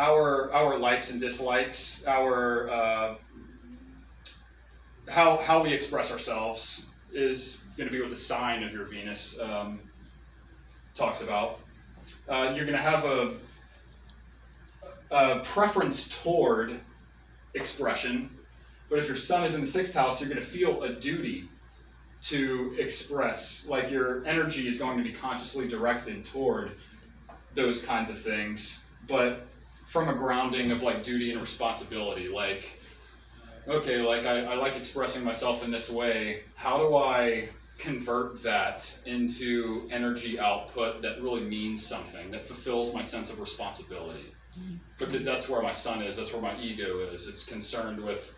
our likes and dislikes, our how we express ourselves is going to be what the sign of your Venus talks about. You're going to have a preference toward expression, but if your sun is in the 6th house, you're going to feel a duty to express. Like your energy is going to be consciously directed toward those kinds of things, but from a grounding of like duty and responsibility. Like, okay, like I like expressing myself in this way. How do I convert that into energy output that really means something, that fulfills my sense of responsibility? Because that's where my sun is, that's where my ego is. It's concerned with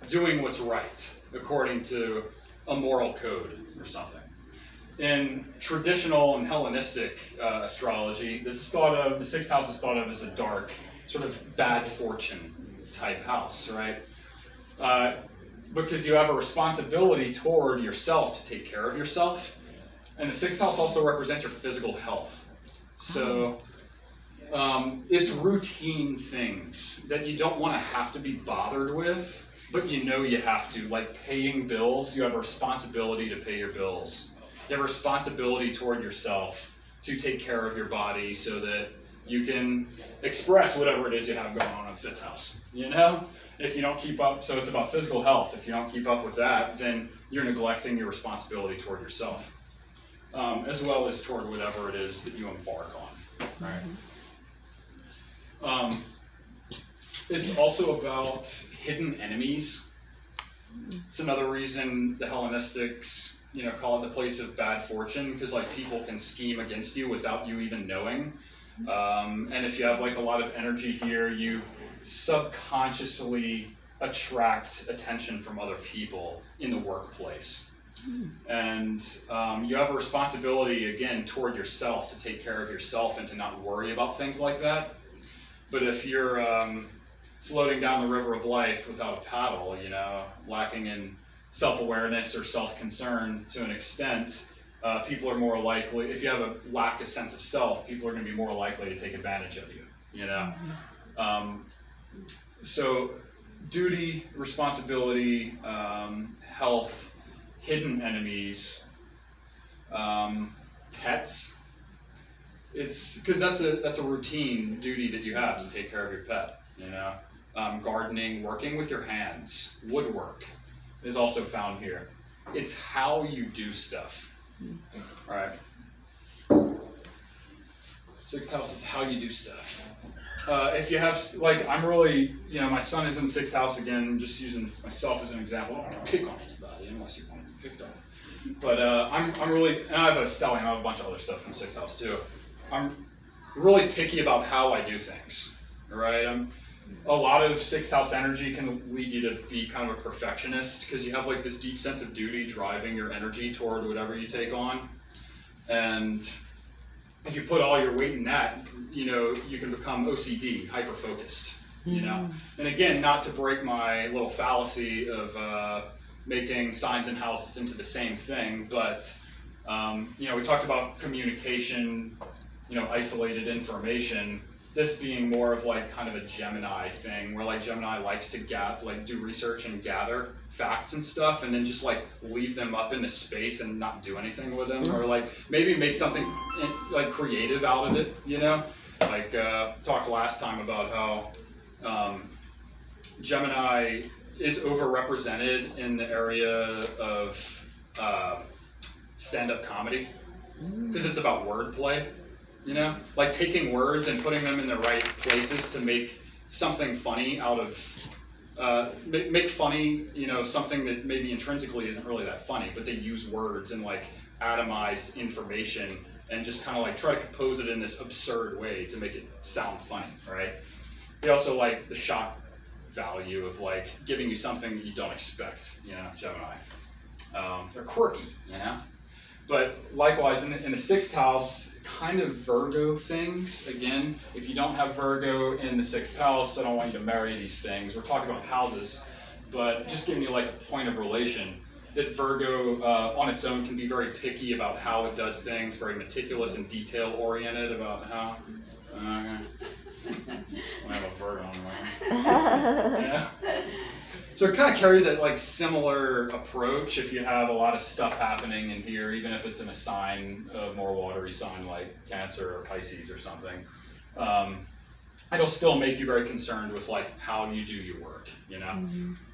doing what's right according to a moral code or something. In traditional and Hellenistic astrology, this is thought of, the 6th house is thought of as a dark, sort of bad fortune type house, right? Because you have a responsibility toward yourself to take care of yourself. And the 6th house also represents your physical health. So it's routine things that you don't want to have to be bothered with, but you know you have to. Like paying bills, you have a responsibility to pay your bills. You have a responsibility toward yourself to take care of your body so that you can express whatever it is you have going on in the 5th house, you know? If you don't keep up, so it's about physical health. If you don't keep up with that, then you're neglecting your responsibility toward yourself, as well as toward whatever it is that you embark on, right? It's also about hidden enemies. It's another reason the Hellenistics, call it the place of bad fortune, because like people can scheme against you without you even knowing. And if you have like a lot of energy here, you subconsciously attract attention from other people in the workplace. And you have a responsibility, again, toward yourself to take care of yourself and to not worry about things like that. But if you're floating down the river of life without a paddle, lacking in self-awareness or self-concern to an extent, people are more likely, if you have a lack of sense of self, people are going to be more likely to take advantage of you, So duty, responsibility, health, hidden enemies, pets. It's because that's a routine duty that you have to take care of your pet, gardening, working with your hands, woodwork is also found here. It's how you do stuff. All right. 6th house is how you do stuff. If you have, like, I'm really, my son is in the 6th house again, just using myself as an example. I don't want to pick on anybody unless you want to be picked on. But I'm really, and I have a stallion, I have a bunch of other stuff in the 6th house too. I'm really picky about how I do things, all right? A lot of 6th house energy can lead you to be kind of a perfectionist because you have like this deep sense of duty driving your energy toward whatever you take on. And if you put all your weight in that, you can become OCD, hyper-focused, And again, not to break my little fallacy of making signs and houses into the same thing, but we talked about communication, isolated information. This being more of like kind of a Gemini thing, where like Gemini likes to do research and gather facts and stuff, and then just like leave them up into space and not do anything with them, or like maybe make something like creative out of it. Like talked last time about how Gemini is overrepresented in the area of stand-up comedy because it's about wordplay. Like taking words and putting them in the right places to make something funny out of, make funny, something that maybe intrinsically isn't really that funny, but they use words and like atomized information and just kind of like try to compose it in this absurd way to make it sound funny, right? They also like the shock value of like giving you something that you don't expect, Gemini. They're quirky, But likewise, in the 6th house, kind of Virgo things. Again, if you don't have Virgo in the 6th house, I don't want you to marry these things. We're talking about houses, but just giving you like a point of relation, that Virgo on its own can be very picky about how it does things, very meticulous and detail-oriented about how, Yeah. So it kind of carries that like similar approach if you have a lot of stuff happening in here, even if it's in a sign, a more watery sign like Cancer or Pisces or something. It'll still make you very concerned with like how you do your work, you know?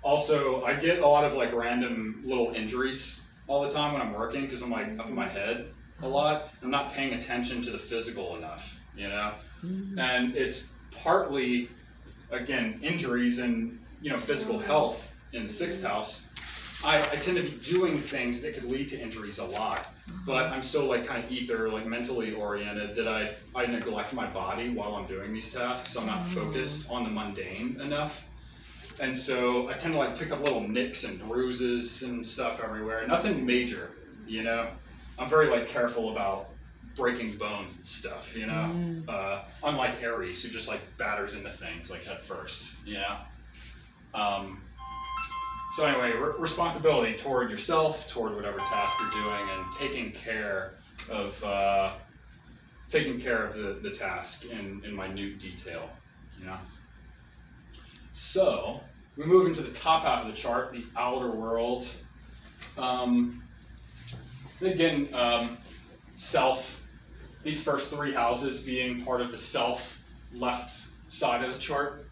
Also, I get a lot of like random little injuries all the time when I'm working because I'm like up in my head a lot. I'm not paying attention to the physical enough, you know? And it's partly, again, injuries and physical health in the 6th house. I tend to be doing things that could lead to injuries a lot, but I'm so like kind of ether, like mentally oriented that I neglect my body while I'm doing these tasks, so I'm not focused on the mundane enough. And so I tend to like pick up little nicks and bruises and stuff everywhere, nothing major, you know? I'm very like careful about breaking bones and stuff, you know? Unlike Aries, who just like batters into things like head first, you know? So anyway, responsibility toward yourself, toward whatever task you're doing, and taking care of the task in minute detail, you know? So we move into the top half of the chart, the outer world. Again, self, these first 3 houses being part of the self left side of the chart.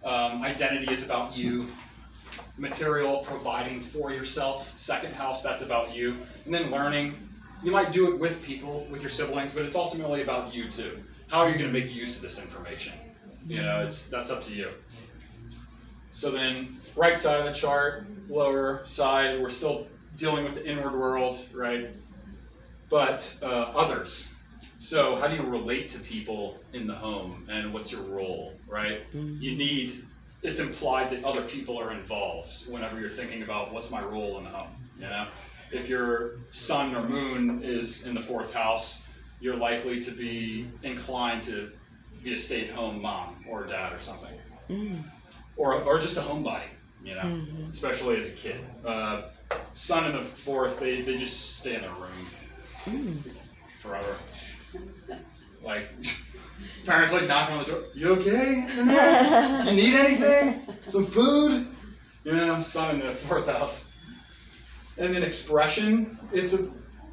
Identity is about you. Material, providing for yourself. 2nd house, that's about you. And then learning. You might do it with people, with your siblings, but it's ultimately about you too. How are you going to make use of this information? You know, that's up to you. So then, right side of the chart, lower side, we're still dealing with the inward world, right? But others. So how do you relate to people in the home, and what's your role, right? It's implied that other people are involved whenever you're thinking about what's my role in the home, you know? If your sun or moon is in the 4th house, you're likely to be inclined to be a stay-at-home mom or dad or something. Or just a homebody, you know, especially as a kid. Sun in the 4th, they just stay in their room forever. Like, parents like knocking on the door, you okay in there? You need anything? Some food? You know, sun in the 4th house. And then expression,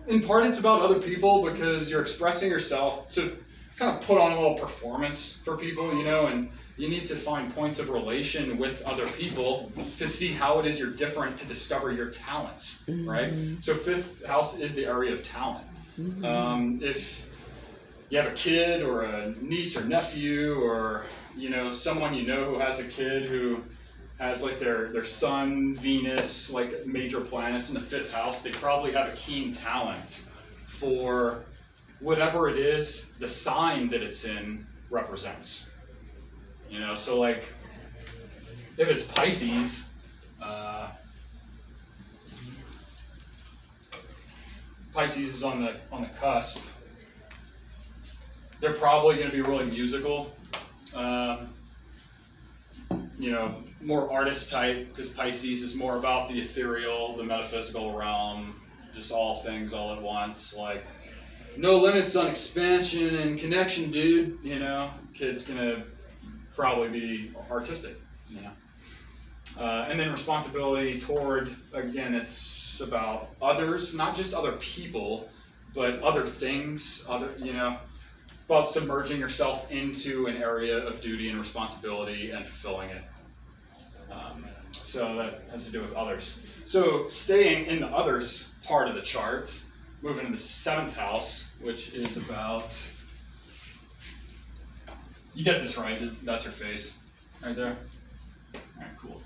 in part it's about other people because you're expressing yourself to kind of put on a little performance for people, you know, and you need to find points of relation with other people to see how it is you're different, to discover your talents, right? So 5th house is the area of talent. If you have a kid or a niece or nephew or, you know, someone you know who has a kid who has like their sun, Venus, like major planets in the 5th house, they probably have a keen talent for whatever it is the sign that it's in represents. You know, so like if it's Pisces, Pisces is on the cusp. They're probably going to be really musical, you know, more artist type, because Pisces is more about the ethereal, the metaphysical realm, just all things all at once, like no limits on expansion and connection, dude. You know, kid's going to probably be artistic, you know. And then responsibility toward, again, it's about others, not just other people, but other things, you know, about submerging yourself into an area of duty and responsibility and fulfilling it. So that has to do with others. So staying in the others part of the chart, moving into the 7th house, which is about, you get this right, that's your face, right there? All right, cool.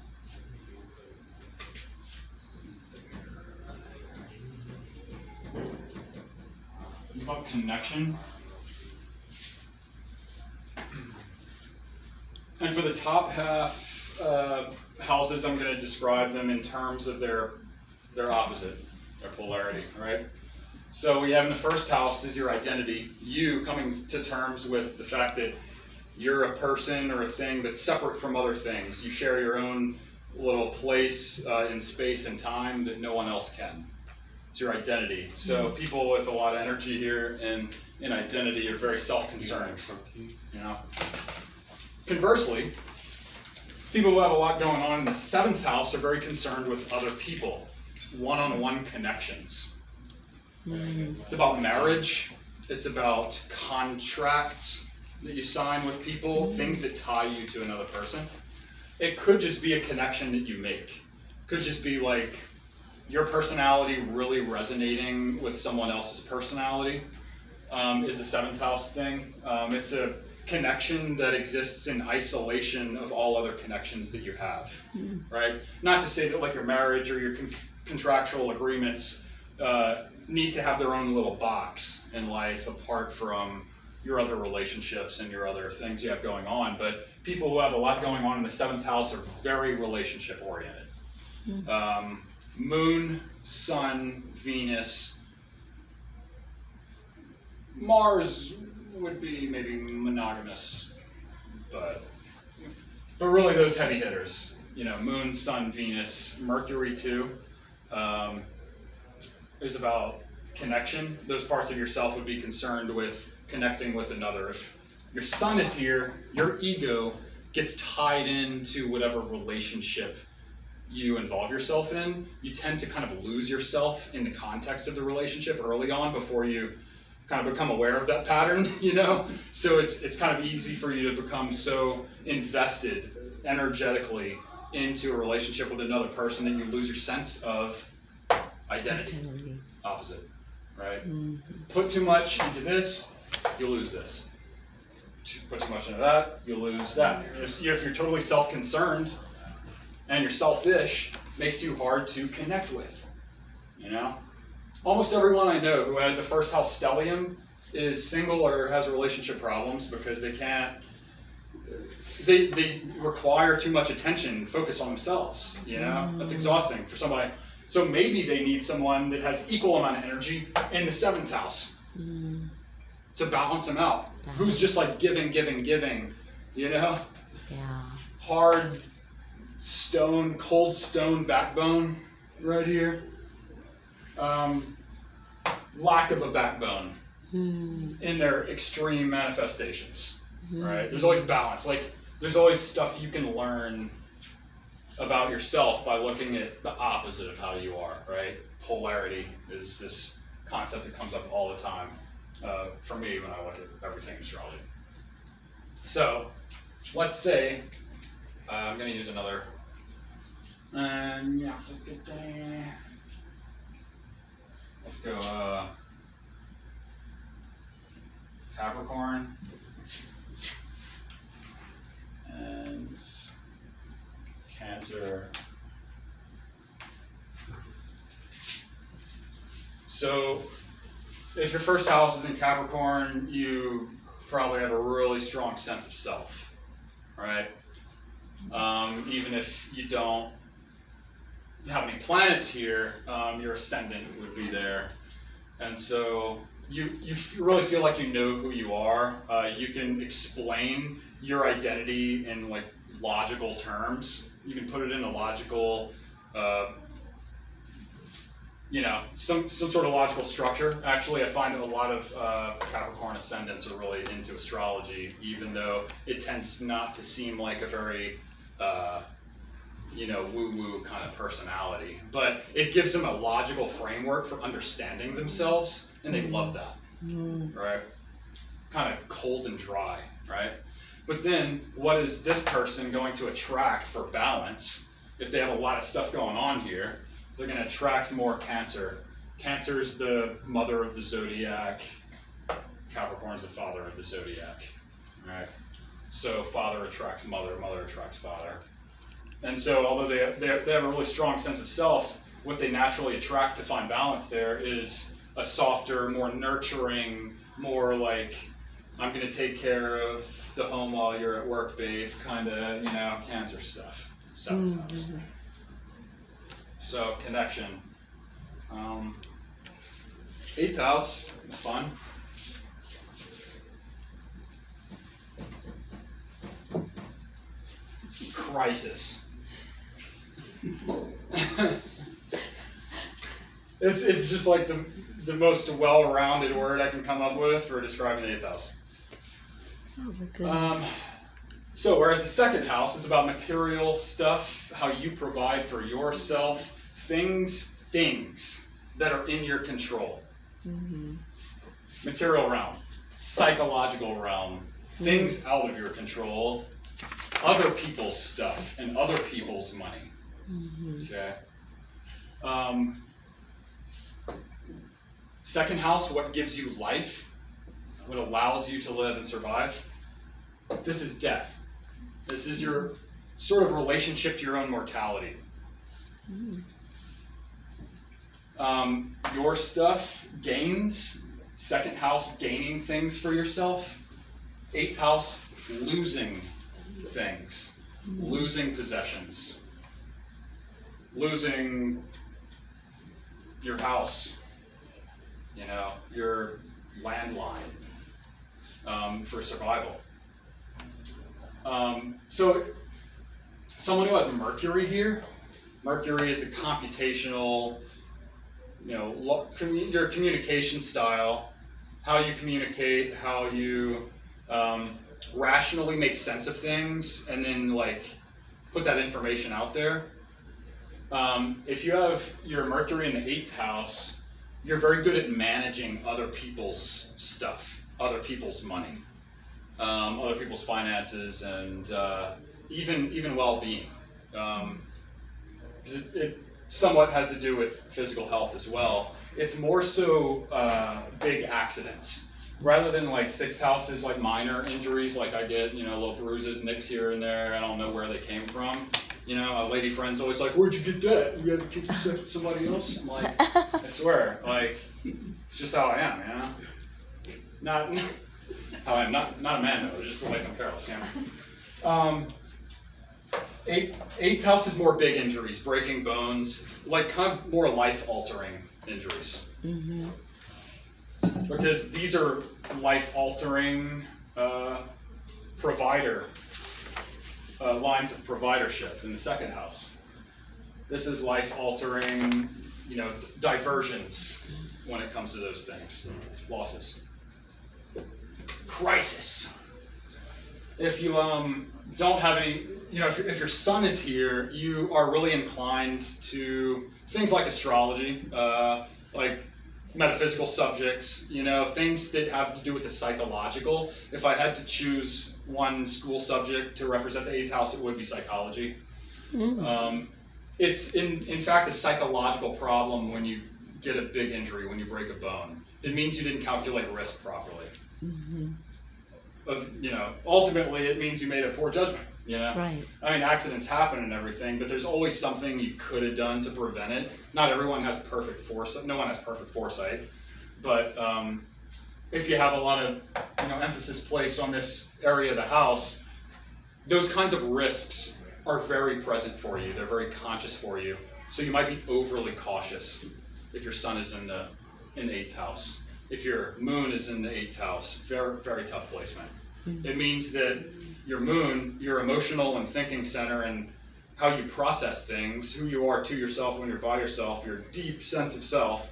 It's about connection. And for the top half houses, I'm going to describe them in terms of their opposite, their polarity, right? So we have in the 1st house is your identity, you coming to terms with the fact that you're a person or a thing that's separate from other things. You share your own little place in space and time that no one else can. It's your identity. So people with a lot of energy here in identity are very self-concerned, you know. Conversely, People who have a lot going on in the 7th house are very concerned with other people, one-on-one connections. It's about marriage. It's about contracts that you sign with people, things that tie you to another person. It could just be a connection that you make. It could just be like your personality really resonating with someone else's personality is a 7th house thing. It's a connection that exists in isolation of all other connections that you have, right? Not to say that like your marriage or your contractual agreements need to have their own little box in life apart from your other relationships and your other things you have going on, but people who have a lot going on in the 7th house are very relationship oriented. Moon, Sun, Venus, Mars would be maybe monogamous, but really those heavy hitters, Moon, Sun, Venus, Mercury too, is about connection. Those parts of yourself would be concerned with connecting with another. If your Sun is here, your ego gets tied into whatever relationship you involve yourself in. You tend to kind of lose yourself in the context of the relationship early on before you kind of become aware of that pattern, So it's kind of easy for you to become so invested energetically into a relationship with another person that you lose your sense of identity. Opposite, right? Put too much into this, you'll lose this. Put too much into that, you'll lose that. If you're totally self-concerned and you're selfish, makes you hard to connect with, Almost everyone I know who has a 1st house stellium is single or has relationship problems because they require too much attention and focus on themselves, That's exhausting for somebody. So maybe they need someone that has equal amount of energy in the 7th house to balance them out. Who's just like giving, Yeah. Hard stone, cold stone backbone right here. Lack of a backbone in their extreme manifestations, right? There's always balance. Like, there's always stuff you can learn about yourself by looking at the opposite of how you are, right? Polarity is this concept that comes up all the time for me when I look at everything in astrology. So, let's say, I'm going to use another, let's go Capricorn and Cancer. So if your 1st house is in Capricorn, you probably have a really strong sense of self, right? Even if you don't have any planets here, your Ascendant would be there. And so you really feel like you know who you are. You can explain your identity in like logical terms. You can put it in a logical, some sort of logical structure. Actually, I find that a lot of Capricorn ascendants are really into astrology, even though it tends not to seem like a very, woo-woo kind of personality. But it gives them a logical framework for understanding themselves, and they love that, right? Kind of cold and dry, right? But then, what is this person going to attract for balance? If they have a lot of stuff going on here, they're going to attract more Cancer. Cancer's the mother of the zodiac. Capricorn's the father of the zodiac, right? So father attracts mother, mother attracts father. And so although they have a really strong sense of self, what they naturally attract to find balance there is a softer, more nurturing, more like, I'm going to take care of the home while you're at work, babe, kind of, Cancer stuff. Seventh house. So, connection. 8th house is fun. Crisis. It's just like the most well-rounded word I can come up with for describing the 8th house. Oh my goodness. So whereas the second house is about material stuff, how you provide for yourself, things that are in your control. Material realm, psychological realm, things out of your control, other people's stuff and other people's money. Okay. Second house, what gives you life, what allows you to live and survive. This is death. This is your sort of relationship to your own mortality. Your stuff gains, second house gaining things for yourself, eighth house losing things, losing possessions, losing your house, your landline for survival. So someone who has Mercury here, Mercury is the computational, your communication style, how you communicate, how you rationally make sense of things, and then put that information out there. If you have your Mercury in the 8th house, you're very good at managing other people's stuff, other people's money, other people's finances, and even well-being. It somewhat has to do with physical health as well. It's more so big accidents. Rather than 6th houses, minor injuries, I get, little bruises, nicks here and there, I don't know where they came from. A lady friend's always like, where'd you get that? You had to keep sex with somebody else? I'm like, I swear, it's just how I am, Not how I am, not a man though, just I'm careless, Eighth house is more big injuries, breaking bones, kind of more life-altering injuries. Because these are life-altering provider lines of providership in the second house. This is life-altering, diversions when it comes to those things, losses. Crisis. If you don't have any, if your sun is here, you are really inclined to things like astrology, like metaphysical subjects, things that have to do with the psychological. If I had to choose one school subject to represent the 8th house, it would be psychology. It's in fact a psychological problem when you get a big injury, when you break a bone. It means you didn't calculate risk properly. Ultimately it means you made a poor judgment. Right. I mean, accidents happen and everything, but there's always something you could have done to prevent it. Not everyone has perfect foresight. No one has perfect foresight. But if you have a lot of emphasis placed on this area of the house, those kinds of risks are very present for you. They're very conscious for you. So you might be overly cautious if your sun is in the 8th house. If your moon is in the 8th house, very, very tough placement. It means that your moon, your emotional and thinking center, and how you process things, who you are to yourself when you're by yourself, your deep sense of self,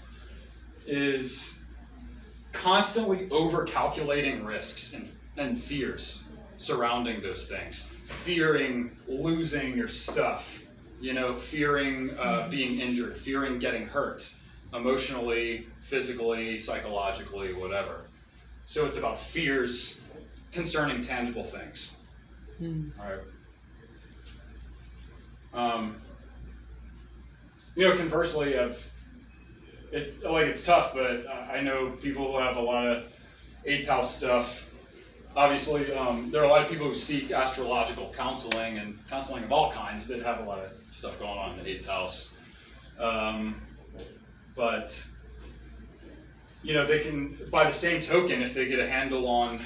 is constantly over-calculating risks and fears surrounding those things. Fearing losing your stuff, fearing being injured, fearing getting hurt, emotionally, physically, psychologically, whatever. So it's about fears concerning tangible things. All right. Conversely, it's tough, but I know people who have a lot of 8th house stuff. Obviously, there are a lot of people who seek astrological counseling and counseling of all kinds that have a lot of stuff going on in the 8th house. But they can, by the same token, if they get a handle on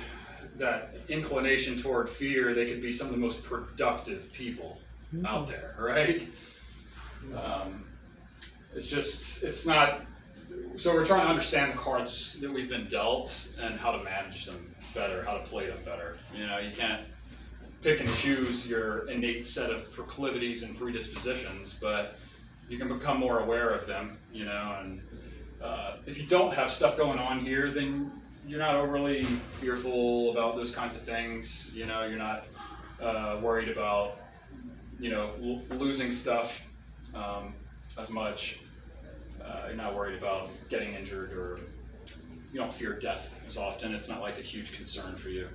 that inclination toward fear, they could be some of the most productive people out there, right? It's not, so we're trying to understand the cards that we've been dealt and how to manage them better, how to play them better. You can't pick and choose your innate set of proclivities and predispositions, but you can become more aware of them, and if you don't have stuff going on here, then you're not overly fearful about those kinds of things. You're not worried about, losing stuff as much. You're not worried about getting injured, or you don't fear death as often. It's not like a huge concern for you.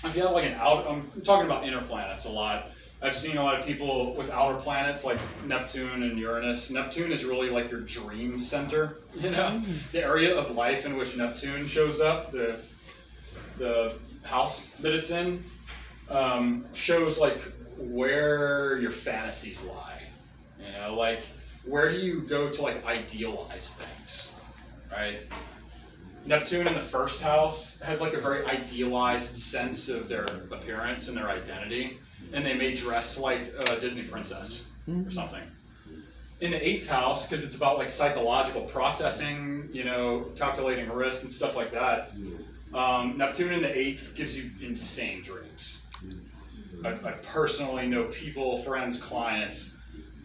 If you have like I'm talking about inner planets a lot. I've seen a lot of people with outer planets like Neptune and Uranus. Neptune is really like your dream center, the area of life in which Neptune shows up, the house that it's in, shows like where your fantasies lie. Like where do you go to like idealize things, right? Neptune in the first house has like a very idealized sense of their appearance and their identity, and they may dress like a Disney princess or something. In the 8th house, because it's about like psychological processing, calculating risk and stuff like that, Neptune in the 8th gives you insane dreams. I personally know people, friends, clients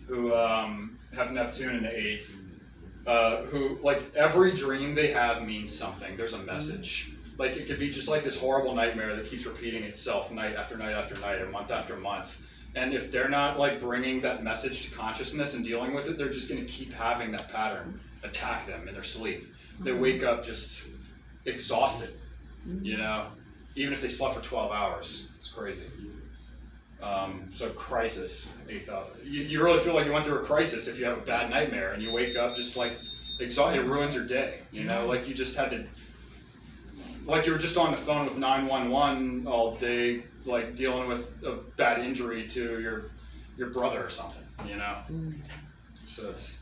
who have Neptune in the 8th, who like every dream they have means something. There's a message. Like it could be just like this horrible nightmare that keeps repeating itself night after night after night, or month after month. And if they're not like bringing that message to consciousness and dealing with it, they're just going to keep having that pattern attack them in their sleep. They wake up just exhausted, even if they slept for 12 hours. It's crazy. So crisis, 8th house. You really feel like you went through a crisis if you have a bad nightmare and you wake up just like exhausted. It ruins your day, like you just had to, like you were just on the phone with 911 all day, like dealing with a bad injury to your brother or something, So it's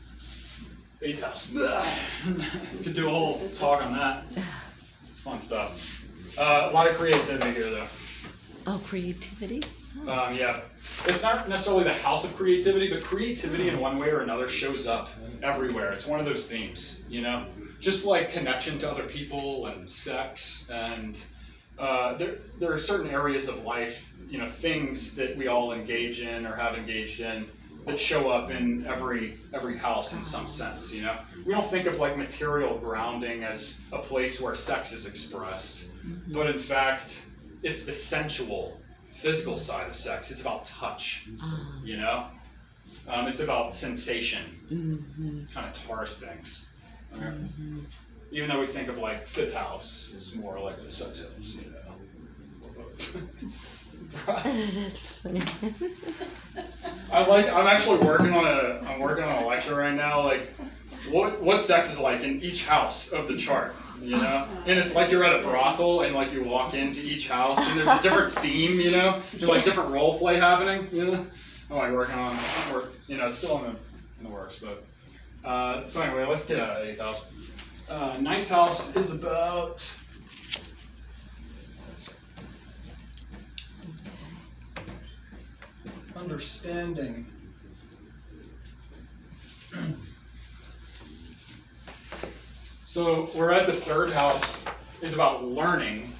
8th house. We could do a whole talk on that. It's fun stuff. A lot of creativity here though. Oh, creativity? Yeah, it's not necessarily the house of creativity, but creativity in one way or another shows up everywhere. It's one of those themes, just like connection to other people and sex, and there are certain areas of life, things that we all engage in or have engaged in that show up in every house in some sense. We don't think of like material grounding as a place where sex is expressed, but in fact, it's the sensual, physical side of sex. It's about touch, it's about sensation, kind of Taurus things. Okay? Even though we think of like 5th house is more like a sex house, That's funny. I'm actually working on a lecture right now, like what sex is like in each house of the chart. And it's like you're at a brothel and like you walk into each house and there's a different theme, there's like different role play happening, I'm like working on it's still in the works, but so anyway, let's get out of 8th house. 9th house is about understanding. So whereas the 3rd house is about learning,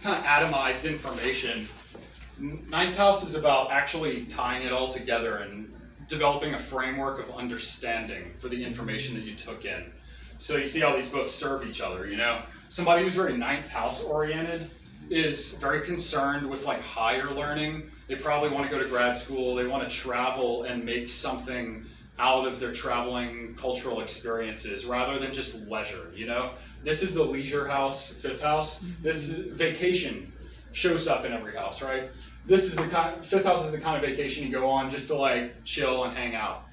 kind of atomized information, 9th house is about actually tying it all together and developing a framework of understanding for the information that you took in. So you see how these both serve each other, Somebody who's very 9th house oriented is very concerned with like higher learning. They probably want to go to grad school, they want to travel and make something out of their traveling cultural experiences rather than just leisure, This is the leisure house, 5th house. This vacation shows up in every house, right? This is the 5th house is the kind of vacation you go on just to like chill and hang out,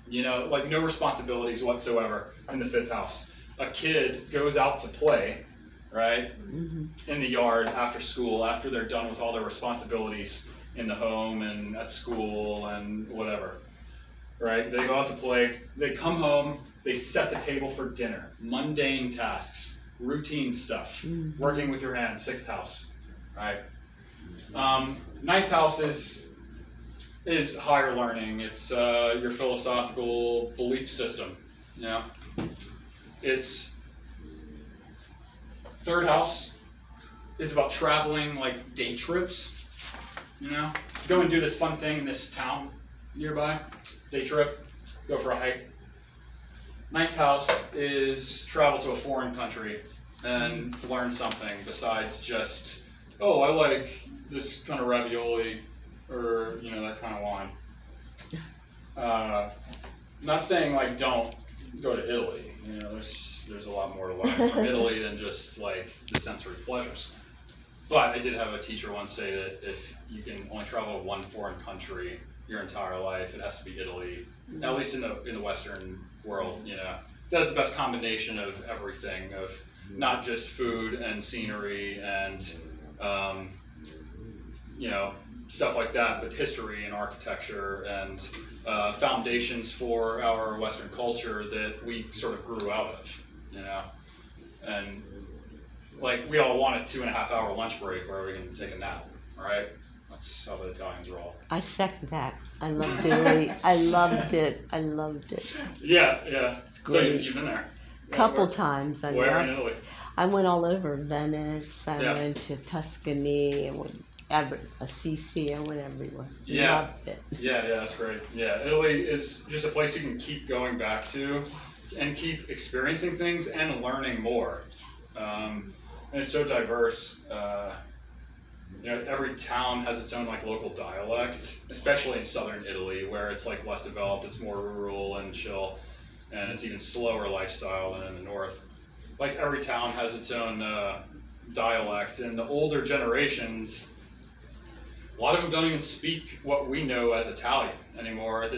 like no responsibilities whatsoever in the 5th house. A kid goes out to play, right, in the yard after school, after they're done with all their responsibilities in the home and at school and whatever. Right? They go out to play, they come home, they set the table for dinner. Mundane tasks, routine stuff, working with your hands, 6th house, right? 9th house is higher learning. It's your philosophical belief system, It's 3rd house is about traveling, like day trips, Go and do this fun thing in this town nearby. Day trip, go for a hike. 9th house is travel to a foreign country and learn something besides just oh, I like this kind of ravioli, or that kind of wine. Not saying like don't go to Italy. There's a lot more to learn from Italy than just like the sensory pleasures. But I did have a teacher once say that if you can only travel to one foreign country your entire life, it has to be Italy. At least in the Western world, that's the best combination of everything, of not just food and scenery and stuff like that, but history and architecture and foundations for our Western culture that we sort of grew out of, and like we all want a 2.5-hour lunch break where we can take a nap, right? That's how the Italians roll. I second that. I loved Italy. I loved it. Yeah. So great. you've been there? Couple Where- times. Where in Italy? I went all over Venice. I Yeah. went to Tuscany. I went Assisi. I went everywhere. Yeah. Loved it. Yeah, that's great. Yeah, Italy is just a place you can keep going back to and keep experiencing things and learning more. And it's so diverse. Every town has its own like local dialect, especially in southern Italy where it's like less developed, it's more rural and chill, and it's even slower lifestyle than in the north. Like every town has its own dialect, and the older generations, a lot of them don't even speak what we know as Italian anymore. At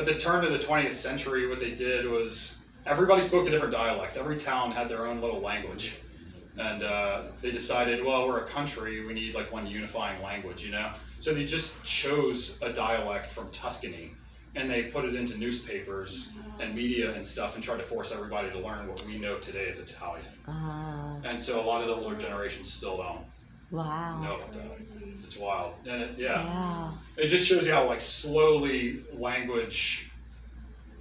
the turn of the 20th century, what they did was everybody spoke a different dialect. Every town had their own little language. And they decided, well, we're a country, we need like one unifying language, So they just chose a dialect from Tuscany and they put it into newspapers and media and stuff and tried to force everybody to learn what we know today as Italian. And so a lot of the older generations still don't Wow. know about that. It's wild. And Wow. it just shows you how like slowly language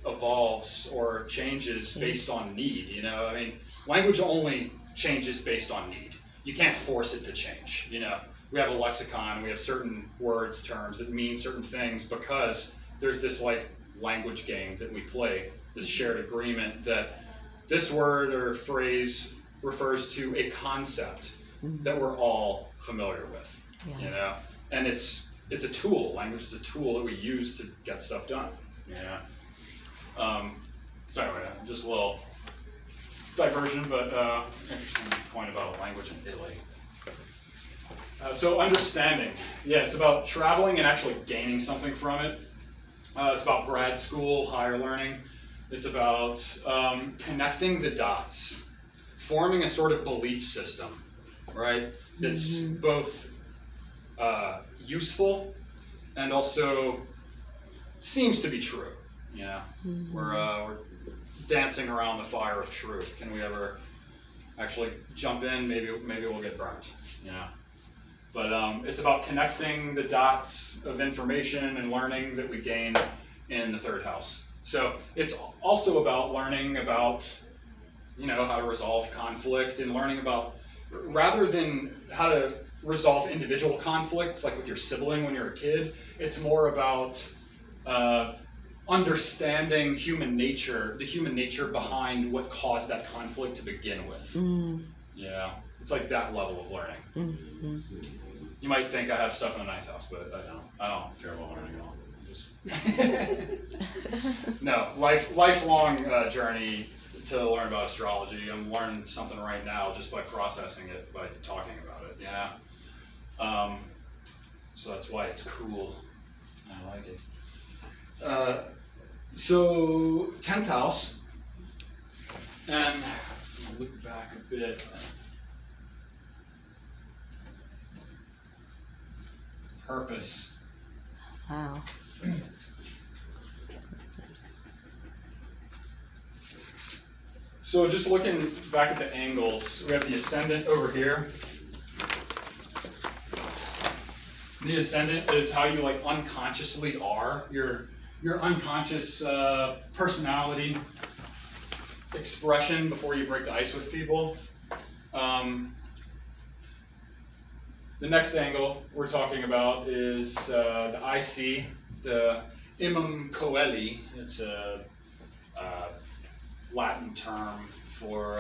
evolves or changes based on need, I mean, language only changes based on need. You can't force it to change, We have a lexicon, we have certain words, terms that mean certain things because there's this like language game that we play, this shared agreement that this word or phrase refers to a concept that we're all familiar with, Yes. And it's a tool. Language is a tool that we use to get stuff done, So anyway, just a little diversion, but interesting point about language in Italy. So understanding, it's about traveling and actually gaining something from it. It's about grad school, higher learning. It's about connecting the dots, forming a sort of belief system, right? That's both useful and also seems to be true. We're dancing around the fire of truth. Can we ever actually jump in? Maybe we'll get burnt. But it's about connecting the dots of information and learning that we gain in the third house. So it's also about learning about, how to resolve conflict and learning about, rather than how to resolve individual conflicts, like with your sibling when you're a kid, it's more about understanding human nature, the human nature behind what caused that conflict to begin with. It's like that level of learning. You might think I have stuff in the 9th house, but I don't care about learning at all. No, lifelong journey to learn about astrology. I'm learning something right now just by processing it, by talking about it. So that's why it's cool. I like it. So 10th house, and I'll look back a bit. Purpose. Wow. So just looking back at the angles, we have the ascendant over here. The ascendant is how you like unconsciously are, your unconscious personality expression before you break the ice with people. The next angle we're talking about is the IC, the Imum Coeli. It's a Latin term for,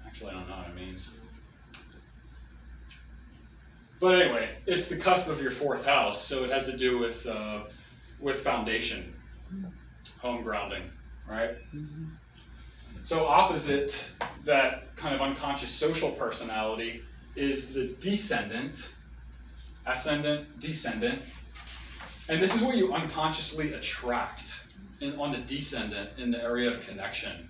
actually I don't know what it means. But anyway, it's the cusp of your fourth house, so it has to do with foundation, home grounding, right? Mm-hmm. So opposite that kind of unconscious social personality is the descendant, ascendant, descendant. And this is what you unconsciously attract on the descendant in the area of connection.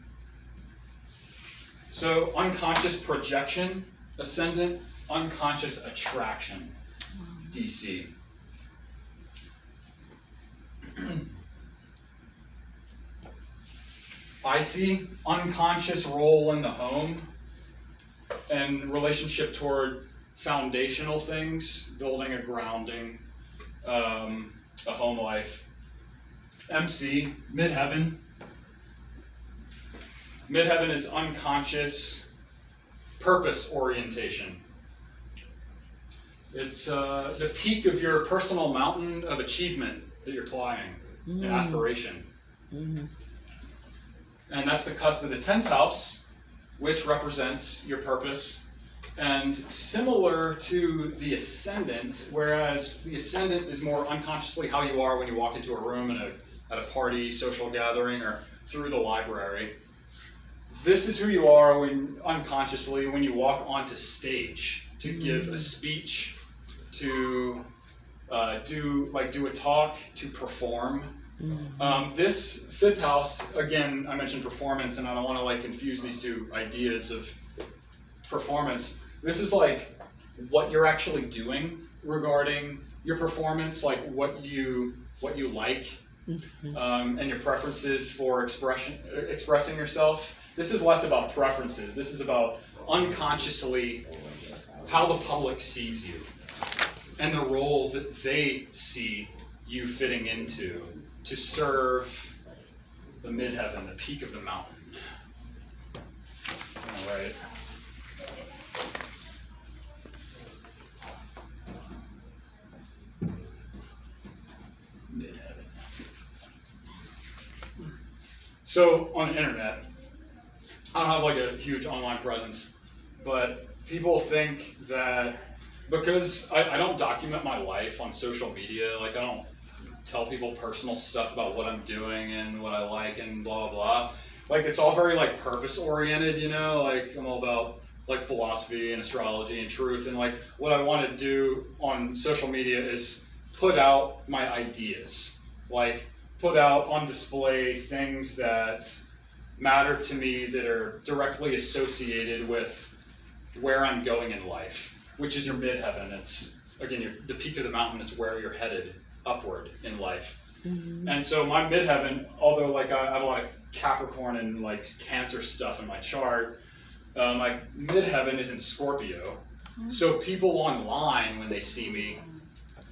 So unconscious projection, ascendant, unconscious attraction, DC. I see unconscious role in the home and relationship toward foundational things, building a grounding, a home life. MC, midheaven. Midheaven is unconscious purpose orientation. It's the peak of your personal mountain of achievement that you're climbing, an aspiration. Mm-hmm. And that's the cusp of the 10th house, which represents your purpose. And similar to the ascendant, whereas the ascendant is more unconsciously how you are when you walk into a room at a party, social gathering, or through the library. This is who you are unconsciously when you walk onto stage to give a speech, to do a talk, to perform. This fifth house, again, I mentioned performance, and I don't want to confuse these two ideas of performance. This is what you're actually doing regarding your performance, what you like, and your preferences for expressing yourself. This is less about preferences. This is about unconsciously how the public sees you and the role that they see you fitting into to serve the midheaven, the peak of the mountain. All right. Midheaven. So on the internet, I don't have a huge online presence, but people think that because I don't document my life on social media, I don't tell people personal stuff about what I'm doing and what I like and blah, blah, blah. It's all very purpose oriented, I'm all about philosophy and astrology and truth, and what I want to do on social media is put out my ideas, put out on display things that matter to me that are directly associated with where I'm going in life, which is your midheaven. It's, again, the peak of the mountain. It's where you're headed upward in life. And so my midheaven, although I have a lot of Capricorn and Cancer stuff in my chart, my midheaven is in Scorpio. So people online, when they see me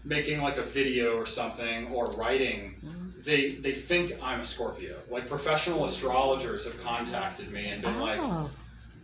making a video or something or writing, they think I'm a Scorpio. Professional astrologers have contacted me and been